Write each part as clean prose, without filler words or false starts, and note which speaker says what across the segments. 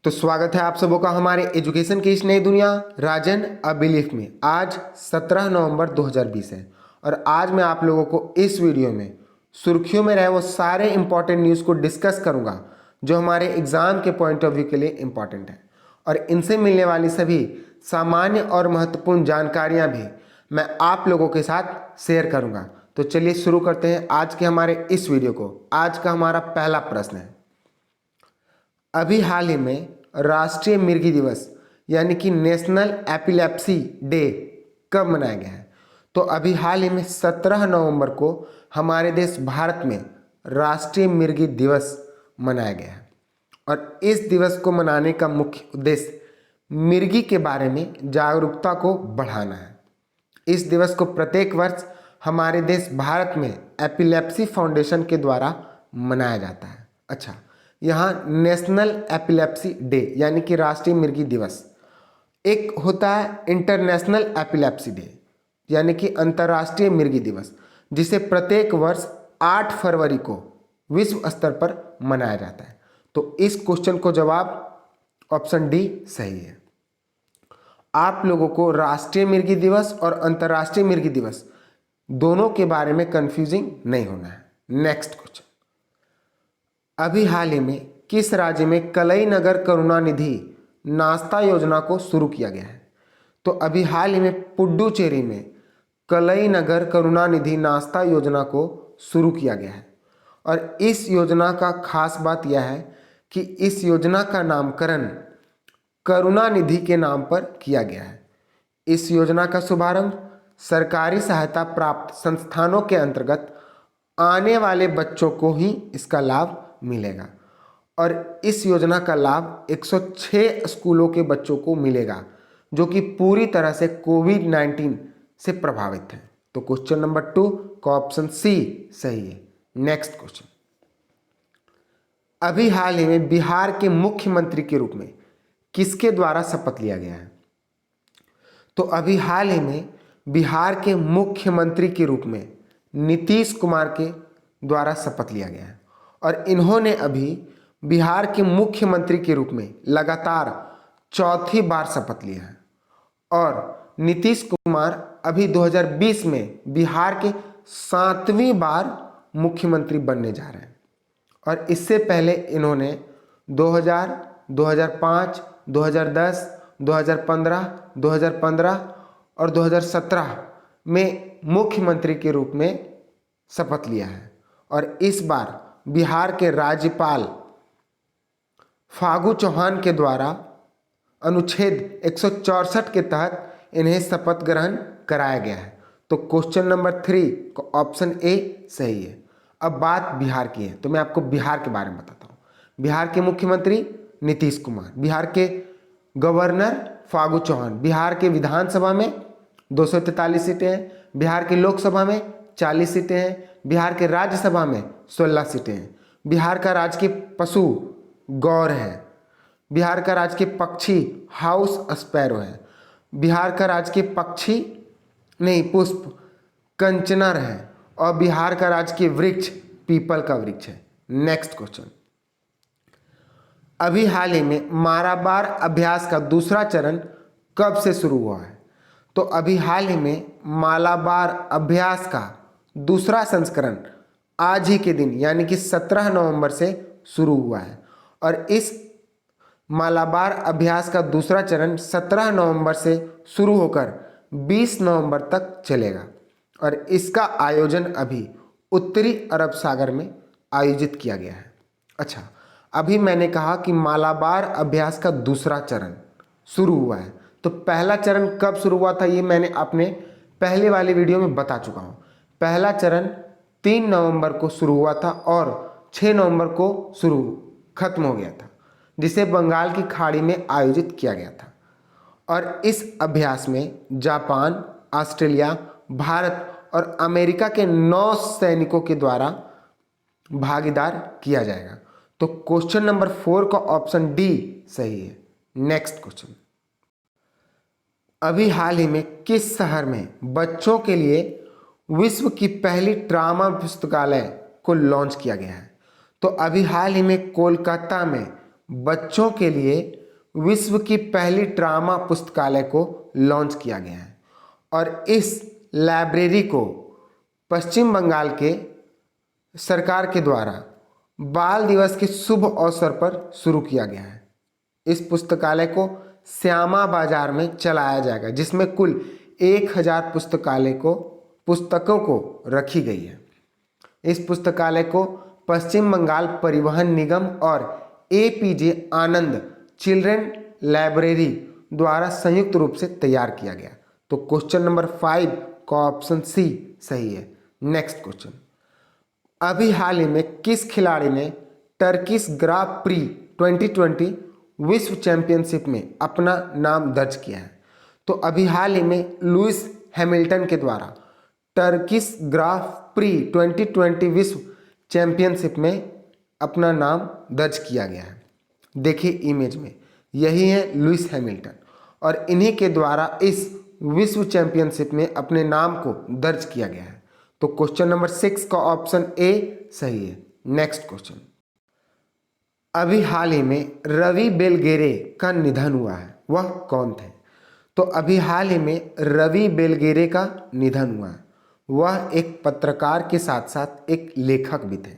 Speaker 1: तो स्वागत है आप सबों का हमारे एजुकेशन की इस नई दुनिया राजन अ बिलीफ में। आज 17 नवंबर 2020 है और आज मैं आप लोगों को इस वीडियो में सुर्खियों में रहे वो सारे इंपॉर्टेंट न्यूज़ को डिस्कस करूंगा जो हमारे एग्जाम के पॉइंट ऑफ व्यू के लिए इंपॉर्टेंट है, और इनसे मिलने वाली सभी सामान्य और महत्वपूर्ण जानकारियाँ भी मैं आप लोगों के साथ शेयर करूँगा। तो चलिए शुरू करते हैं आज के हमारे इस वीडियो को। आज का हमारा पहला प्रश्न है, अभी हाल ही में राष्ट्रीय मिर्गी दिवस यानी कि नेशनल एपिलेप्सी डे कब मनाया गया है? तो अभी हाल ही में 17 नवंबर को हमारे देश भारत में राष्ट्रीय मिर्गी दिवस मनाया गया है, और इस दिवस को मनाने का मुख्य उद्देश्य मिर्गी के बारे में जागरूकता को बढ़ाना है। इस दिवस को प्रत्येक वर्ष हमारे देश भारत में एपिलेप्सी फाउंडेशन के द्वारा मनाया जाता है। अच्छा, यहाँ नेशनल एपिलेप्सी डे यानी कि राष्ट्रीय मिर्गी दिवस, एक होता है इंटरनेशनल एपिलेप्सी डे यानी कि अंतर्राष्ट्रीय मिर्गी दिवस, जिसे प्रत्येक वर्ष 8 फरवरी को विश्व स्तर पर मनाया जाता है। तो इस क्वेश्चन को जवाब ऑप्शन डी सही है। आप लोगों को राष्ट्रीय मिर्गी दिवस और अंतर्राष्ट्रीय मिर्गी दिवस दोनों के बारे में कंफ्यूजिंग नहीं होना है। नेक्स्ट क्वेश्चन, अभी हाल ही में किस राज्य में कलई नगर करुणानिधि नाश्ता योजना को शुरू किया गया है? तो अभी हाल ही में पुडुचेरी में कलई नगर करुणानिधि नाश्ता योजना को शुरू किया गया है, और इस योजना का खास बात यह है कि इस योजना का नामकरण करुणानिधि के नाम पर किया गया है। इस योजना का शुभारंभ सरकारी सहायता प्राप्त संस्थानों के अंतर्गत आने वाले बच्चों को ही इसका लाभ मिलेगा, और इस योजना का लाभ 106 स्कूलों के बच्चों को मिलेगा जो कि पूरी तरह से कोविड-19 से प्रभावित हैं। तो क्वेश्चन नंबर 2 का ऑप्शन सी सही है। नेक्स्ट क्वेश्चन, अभी हाल ही में बिहार के मुख्यमंत्री के रूप में किसके द्वारा शपथ लिया गया है? तो अभी हाल ही में बिहार के मुख्यमंत्री के रूप में नीतीश कुमार के द्वारा शपथ लिया गया है, और इन्होंने अभी बिहार के मुख्यमंत्री के रूप में लगातार चौथी बार शपथ लिया है, और नीतीश कुमार अभी 2020 में बिहार के 7वीं बार मुख्यमंत्री बनने जा रहे हैं, और इससे पहले इन्होंने 2000, 2005, 2010, 2015 और 2017 में मुख्यमंत्री के रूप में शपथ लिया है, और इस बार बिहार के राज्यपाल फागू चौहान के द्वारा अनुच्छेद 164 के तहत इन्हें शपथ ग्रहण कराया गया है। तो क्वेश्चन नंबर 3 का ऑप्शन ए सही है। अब बात बिहार की है, तो मैं आपको बिहार के बारे में बताता हूँ। बिहार के मुख्यमंत्री नीतीश कुमार, बिहार के गवर्नर फागू चौहान, बिहार के विधानसभा में 243 सीटें हैं, बिहार की लोकसभा में 40 सीटें हैं, बिहार के राज्यसभा में 16 सीटें हैं, बिहार का राजकीय पशु गौर है, बिहार का राजकीय पक्षी हाउस स्पैरो है, बिहार का राजकीय पक्षी नहीं पुष्प कंचनर है, और बिहार का राजकीय वृक्ष पीपल का वृक्ष है। नेक्स्ट क्वेश्चन, अभी हाल ही में मालाबार अभ्यास का दूसरा चरण कब से शुरू हुआ है? तो अभी हाल ही में मालाबार अभ्यास का दूसरा संस्करण आज ही के दिन यानी कि 17 नवंबर से शुरू हुआ है, और इस मालाबार अभ्यास का दूसरा चरण 17 नवंबर से शुरू होकर 20 नवंबर तक चलेगा, और इसका आयोजन अभी उत्तरी अरब सागर में आयोजित किया गया है। अच्छा, अभी मैंने कहा कि मालाबार अभ्यास का दूसरा चरण शुरू हुआ है, तो पहला चरण कब शुरू हुआ था ये मैंने अपने पहले वाले वीडियो में बता चुका हूँ। पहला चरण 3 नवंबर को शुरू हुआ था और 6 नवंबर को खत्म हो गया था, जिसे बंगाल की खाड़ी में आयोजित किया गया था, और इस अभ्यास में जापान, ऑस्ट्रेलिया, भारत और अमेरिका के 9 सैनिकों के द्वारा भागीदार किया जाएगा। तो क्वेश्चन नंबर 4 का ऑप्शन डी सही है। नेक्स्ट क्वेश्चन, अभी हाल ही में किस शहर में बच्चों के लिए विश्व की पहली ट्रामा पुस्तकालय को लॉन्च किया गया है? तो अभी हाल ही में कोलकाता में बच्चों के लिए विश्व की पहली ड्रामा पुस्तकालय को लॉन्च किया गया है और इस लाइब्रेरी को पश्चिम बंगाल के सरकार के द्वारा बाल दिवस के शुभ अवसर पर शुरू किया गया है। इस पुस्तकालय को श्यामा बाजार में चलाया जाएगा, जिसमें कुल 1000 पुस्तकों को रखी गई है। इस पुस्तकालय को पश्चिम बंगाल परिवहन निगम और APJ आनंद चिल्ड्रन लाइब्रेरी द्वारा संयुक्त रूप से तैयार किया गया। तो क्वेश्चन नंबर 5 का ऑप्शन सी सही है। नेक्स्ट क्वेश्चन, अभी हाल ही में किस खिलाड़ी ने टर्किश ग्रां प्री 2020 विश्व चैंपियनशिप में अपना नाम दर्ज किया है? तो अभी हाल ही में लुइस हैमिल्टन के द्वारा टर्किश ग्रां प्री 2020 विश्व चैंपियनशिप में अपना नाम दर्ज किया गया है। देखिए इमेज में, यही है लुइस हैमिल्टन और इन्हीं के द्वारा इस विश्व चैंपियनशिप में अपने नाम को दर्ज किया गया है। तो क्वेश्चन नंबर 6 का ऑप्शन ए सही है। नेक्स्ट क्वेश्चन, अभी हाल ही में रवि बेलगेरे का निधन हुआ है, वह कौन थे? तो अभी हाल ही में रवि बेलगेरे का निधन हुआ है। वह एक पत्रकार के साथ साथ एक लेखक भी थे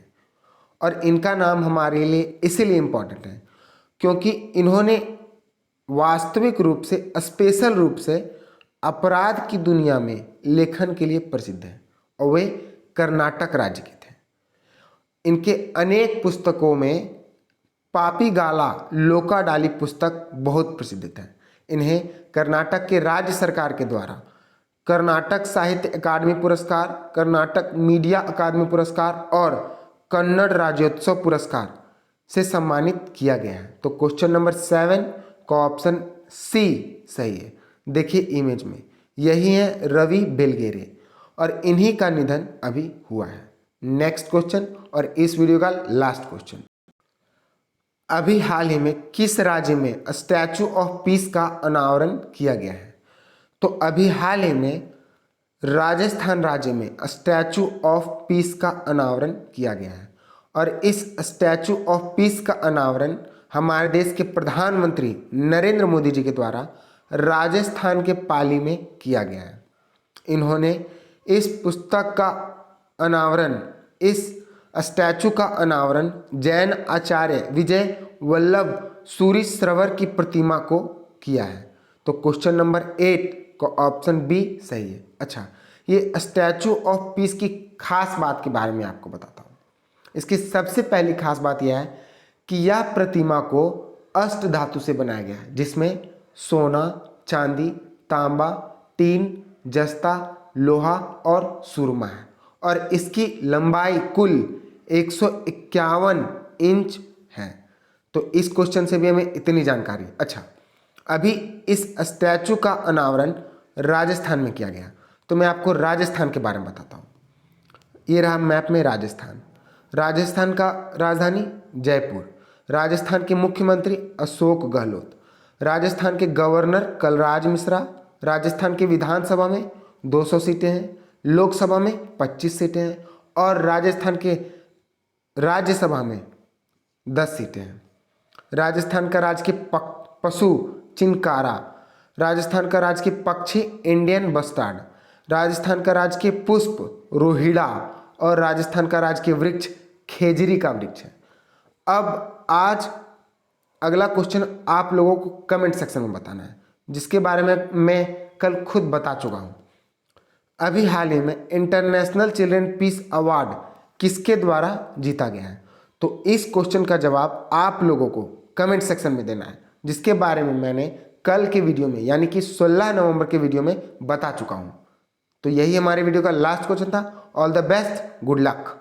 Speaker 1: और इनका नाम हमारे लिए इसीलिए इम्पोर्टेंट है क्योंकि इन्होंने वास्तविक रूप से स्पेशल रूप से अपराध की दुनिया में लेखन के लिए प्रसिद्ध है और वे कर्नाटक राज्य के थे। इनके अनेक पुस्तकों में पापीगाला लोकाडाली पुस्तक बहुत प्रसिद्ध है। इन्हें कर्नाटक के राज्य सरकार के द्वारा कर्नाटक साहित्य अकादमी पुरस्कार, कर्नाटक मीडिया अकादमी पुरस्कार और कन्नड़ राज्योत्सव पुरस्कार से सम्मानित किया गया है। तो क्वेश्चन नंबर 7 का ऑप्शन सी सही है। देखिए इमेज में, यही है रवि बेलगेरे और इन्हीं का निधन अभी हुआ है। नेक्स्ट क्वेश्चन और इस वीडियो का लास्ट क्वेश्चन, अभी हाल ही में किस राज्य में स्टैचू ऑफ पीस का अनावरण किया गया है? तो अभी हाल ही में राजस्थान राज्य में स्टैचू ऑफ पीस का अनावरण किया गया है और इस स्टैचू ऑफ पीस का अनावरण हमारे देश के प्रधानमंत्री नरेंद्र मोदी जी के द्वारा राजस्थान के पाली में किया गया है। इन्होंने इस पुस्तक का अनावरण, इस स्टैचू का अनावरण जैन आचार्य विजय वल्लभ सूरीश्रवर की प्रतिमा को किया है। तो क्वेश्चन नंबर 8 का ऑप्शन बी सही है। अच्छा, ये स्टैचू ऑफ पीस की खास बात के बारे में आपको बताता हूँ। इसकी सबसे पहली खास बात यह है कि यह प्रतिमा को अष्ट धातु से बनाया गया है, जिसमें सोना, चांदी, तांबा, टीन, जस्ता, लोहा और सुरमा है और इसकी लंबाई कुल 151 इंच है। तो इस क्वेश्चन से भी हमें इतनी जानकारी। अच्छा, अभी इस स्टैचू का अनावरण राजस्थान में किया गया, तो मैं आपको राजस्थान के बारे में बताता हूँ। ये रहा मैप में राजस्थान। राजस्थान का राजधानी जयपुर, राजस्थान के मुख्यमंत्री अशोक गहलोत, राजस्थान के गवर्नर कलराज मिश्रा, राजस्थान के विधानसभा में 200 सीटें हैं, लोकसभा में 25 सीटें हैं और राजस्थान के राज्यसभा में 10 सीटें हैं। राजस्थान का राजकीय पशु चिंकारा, राजस्थान का राजकीय पक्षी इंडियन बस्टार्ड, राजस्थान का राजकीय पुष्प रोहिड़ा और राजस्थान का राजकीय वृक्ष खेजरी का वृक्ष है। अब आज अगला क्वेश्चन आप लोगों को कमेंट सेक्शन में बताना है, जिसके बारे में मैं कल खुद बता चुका हूँ। अभी हाल ही में इंटरनेशनल चिल्ड्रन पीस अवार्ड किसके द्वारा जीता गया है? तो इस क्वेश्चन का जवाब आप लोगों को कमेंट सेक्शन में देना है, जिसके बारे में मैंने कल के वीडियो में यानी कि 16 नवंबर के वीडियो में बता चुका हूँ। तो यही हमारे वीडियो का लास्ट क्वेश्चन था। All the best, good luck.